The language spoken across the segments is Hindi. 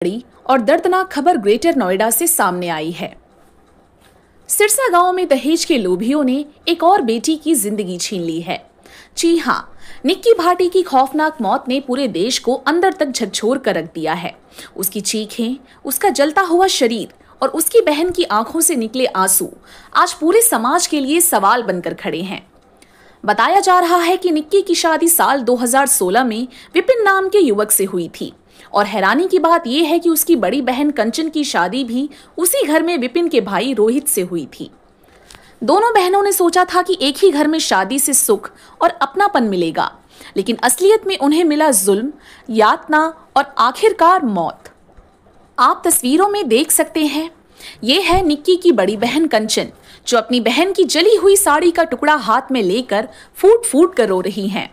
बड़ी और दर्दनाक खबर ग्रेटर नोएडा से सामने आई है। सिरसा गांव में दहेज के लोभियों ने एक और बेटी की जिंदगी छीन ली है। जी हां, निक्की भाटी की खौफनाक मौत ने पूरे देश को अंदर तक झकझोर कर रख दिया है। उसकी चीखें, उसका जलता हुआ शरीर और उसकी बहन की आंखों से निकले आंसू आज पूरे समाज के लिए सवाल बनकर खड़े हैं। बताया जा रहा है कि निक्की की शादी साल 2016 में विपिन नाम के युवक से हुई थी और हैरानी की बात यह है कि उसकी बड़ी बहन कंचन की शादी भी उसी घर में विपिन के भाई रोहित से हुई थी। दोनों बहनों ने सोचा था कि एक ही घर में शादी से सुख और अपनापन मिलेगा, लेकिन असलियत में उन्हें मिला जुल्म, यातना और आखिरकार मौत। आप तस्वीरों में देख सकते हैं, ये है निक्की की बड़ी बहन कंचन, जो अपनी बहन की जली हुई साड़ी का टुकड़ा हाथ में लेकर फूट फूट कर रो रही हैं।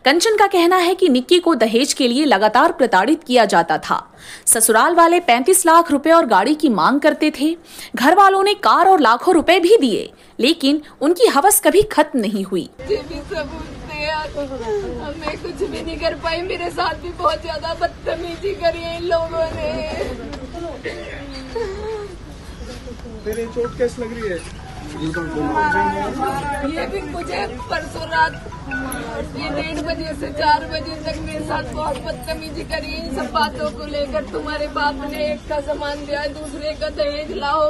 कंचन का कहना है कि निक्की को दहेज के लिए लगातार प्रताड़ित किया जाता था। ससुराल वाले 35 लाख रुपए और गाड़ी की मांग करते थे। घर वालों ने कार और लाखों रुपए भी दिए, लेकिन उनकी हवस कभी खत्म नहीं हुई। मैं कुछ भी नहीं कर पाई, मेरे साथ भी बहुत ज्यादा बदतमीजी करी है इन लोगों ने। तेरे चोट कैसे लग रही है? ये भी मुझे परसों रात ये 1:30 बजे से 4 बजे तक मेरे साथ बहुत बदतमीजी करी इन सब बातों को लेकर। तुम्हारे बाप ने एक का सामान दिया, दूसरे का दहेज लाओ,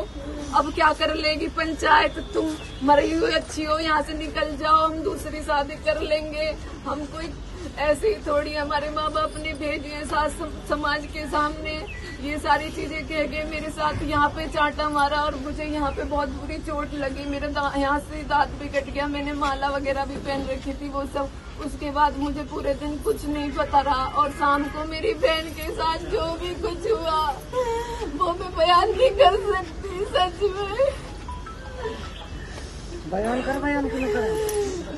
अब क्या कर लेगी पंचायत, तुम मरी हुई अच्छी हो, यहाँ से निकल जाओ, हम दूसरी शादी कर लेंगे। हम कोई ऐसे ही थोड़ी हमारे माँ बाप ने भेजे हैं सास समाज के सामने। ये सारी चीजें कह के मेरे साथ यहाँ पे चांटा मारा और मुझे यहाँ पे बहुत बुरी चोट लगी। मेरे यहाँ से दांत भी कट गया, मैंने माला वगैरह भी पहन रखी थी वो सब। उसके बाद मुझे पूरे दिन कुछ नहीं पता रहा और शाम को मेरी बहन के साथ जो भी कुछ हुआ वो मैं बयान नहीं कर सकती। सच में बयान क्यों करें?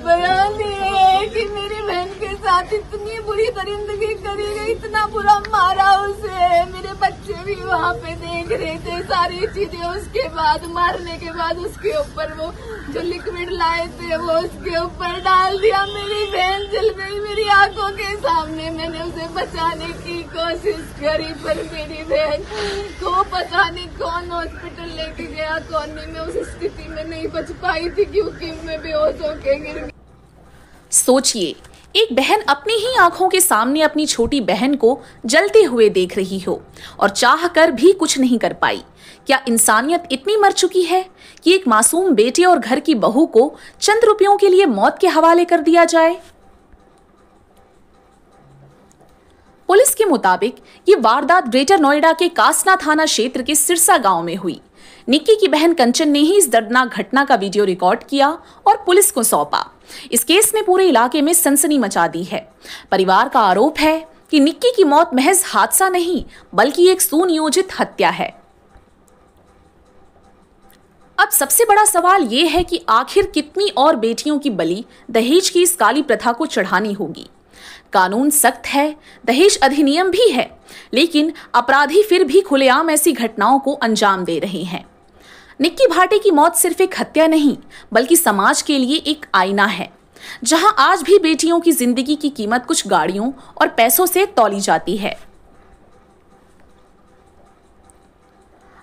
बयान ये है कि मेरी बहन के साथ इतनी बुरी दरिंदगी करी गई, इतना बुरा मारा उसे। मेरे बच्चे भी वहाँ पे देख रहे थे सारी चीजें। उसके बाद मारने के बाद उसके ऊपर वो जो लिक्विड लाए थे वो उसके ऊपर डाल दिया। मेरी बहन जल गई मेरी आंखों के सामने। मैंने उसे बचाने की कोशिश करी पर मेरी बहन को पता नहीं कौन हॉस्पिटल लेके गया, कौन नहीं। मैं उस स्थिति में नहीं बच पाई थी क्योंकि मैं बेहोश होके गिर गई। सोचिए, एक बहन अपनी ही आंखों के सामने अपनी छोटी बहन को जलते हुए देख रही हो और चाह कर भी कुछ नहीं कर पाई। क्या इंसानियत इतनी मर चुकी है कि एक मासूम बेटे और घर की बहू को चंद रुपयों के लिए मौत के हवाले कर दिया जाए? पुलिस के मुताबिक ये वारदात ग्रेटर नोएडा के कासना थाना क्षेत्र के सिरसा गांव में हुई। निक्की की बहन कंचन ने ही इस दर्दनाक घटना का वीडियो रिकॉर्ड किया और पुलिस को सौंपा। इस केस ने पूरे इलाके में सनसनी मचा दी है। परिवार का आरोप है कि निक्की की मौत महज हादसा नहीं बल्कि एक सुनियोजित हत्या है। अब सबसे बड़ा सवाल यह है कि आखिर कितनी और बेटियों की बलि दहेज की इस काली प्रथा को चढ़ानी होगी। कानून सख्त है, दहेज अधिनियम भी है, लेकिन अपराधी फिर भी खुलेआम ऐसी घटनाओं को अंजाम दे रहे हैं। निक्की भाटी की मौत सिर्फ एक हत्या नहीं बल्कि समाज के लिए एक आईना है, जहां आज भी बेटियों की जिंदगी की कीमत कुछ गाड़ियों और पैसों से तौली जाती है।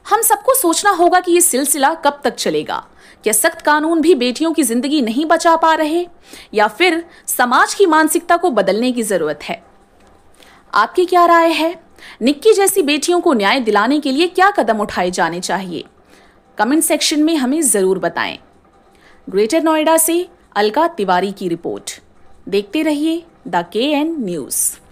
हम सबको सोचना होगा कि यह सिलसिला कब तक चलेगा। क्या सख्त कानून भी बेटियों की जिंदगी नहीं बचा पा रहे, या फिर समाज की मानसिकता को बदलने की जरूरत है? आपकी क्या राय है? निक्की जैसी बेटियों को न्याय दिलाने के लिए क्या कदम उठाए जाने चाहिए? कमेंट सेक्शन में हमें जरूर बताएं। ग्रेटर नोएडा से अलका तिवारी की रिपोर्ट। देखते रहिए द KN न्यूज़।